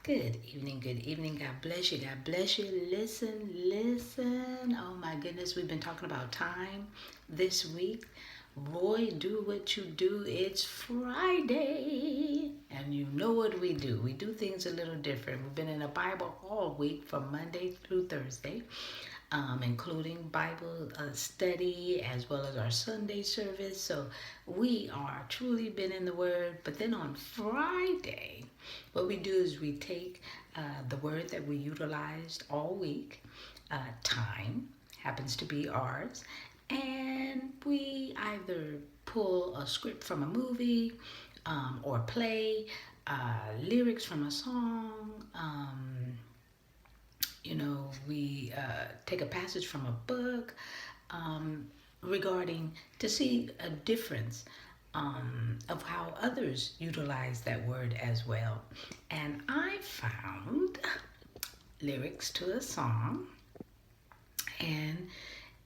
Good evening, good evening. God bless you, God bless you. Listen. Oh my goodness, we've been talking about time this week. Boy, do what you do. It's Friday. And you know what we do. We do things a little different. We've been in the Bible all week from Monday through Thursday, including Bible study as well as our Sunday service. So we are truly been in the Word. But then on Friday, what we do is we take the word that we utilized all week, time happens to be ours, and we either pull a script from a movie or play lyrics from a song. We take a passage from a book regarding to see a difference of how others utilize that word as well. And I found lyrics to a song, and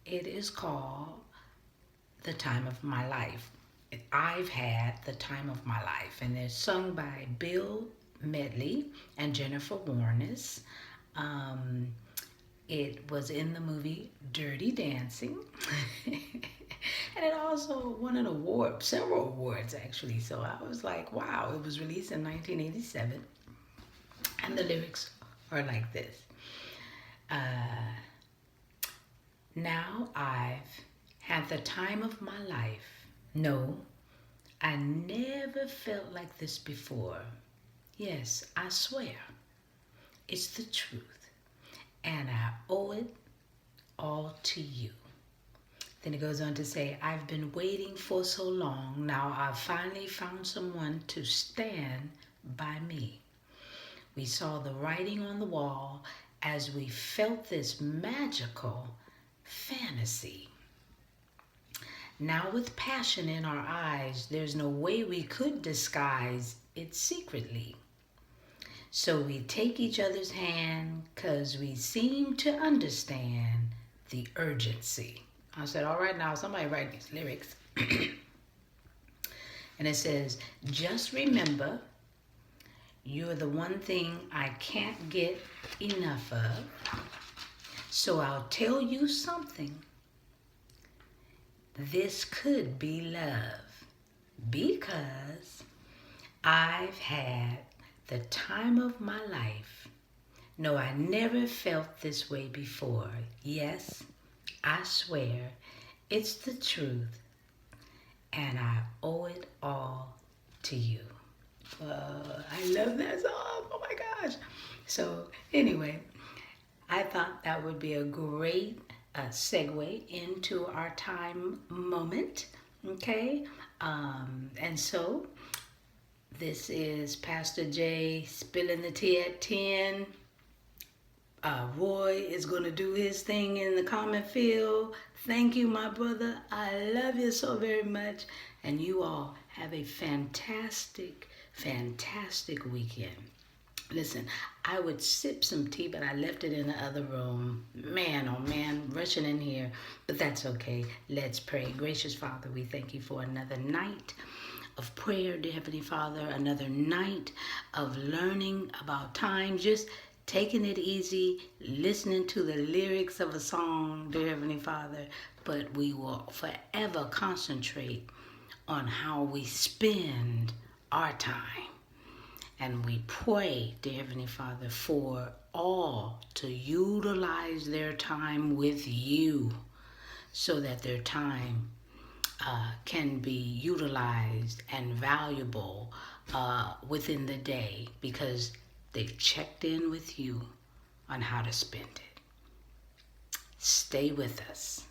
it is called The Time of My Life. I've had the time of my life, and it's sung by Bill Medley and Jennifer Warnes. It was in the movie Dirty Dancing. And it also won an award, several awards actually. So I was like, wow, it was released in 1987. And the lyrics are like this. Now I've had the time of my life. No, I never felt like this before. Yes, I swear, it's the truth. And I owe it all to you. Then it goes on to say, I've been waiting for so long. Now I've finally found someone to stand by me. We saw the writing on the wall as we felt this magical fantasy. Now with passion in our eyes, there's no way we could disguise it secretly. So we take each other's hand because we seem to understand the urgency. I said, all right, now somebody write these lyrics. And it says, just remember, you're the one thing I can't get enough of. So I'll tell you something. This could be love because I've had the time of my life. No, I never felt this way before. Yes, I swear, it's the truth, and I owe it all to you. I love that song. Oh my gosh. So anyway, I thought that would be a great segue into our time moment. Okay. And so this is Pastor J spilling the tea at 10. Roy is going to do his thing in the comment field. Thank you, my brother. I love you so very much. And you all have a fantastic, fantastic weekend. Listen, I would sip some tea, but I left it in the other room. Man, oh man, rushing in here. But that's okay. Let's pray. Gracious Father, we thank you for another night of prayer, dear Heavenly Father. Another night of learning about time. Just taking it easy, listening to the lyrics of a song, dear Heavenly Father, but we will forever concentrate on how we spend our time. And we pray, dear Heavenly Father, for all to utilize their time with you so that their time can be utilized and valuable within the day because they've checked in with you on how to spend it. Stay with us.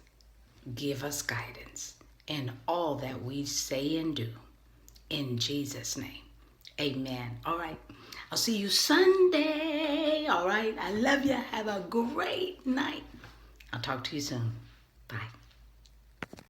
Give us guidance in all that we say and do. In Jesus' name, amen. All right. I'll see you Sunday. All right. I love you. Have a great night. I'll talk to you soon. Bye.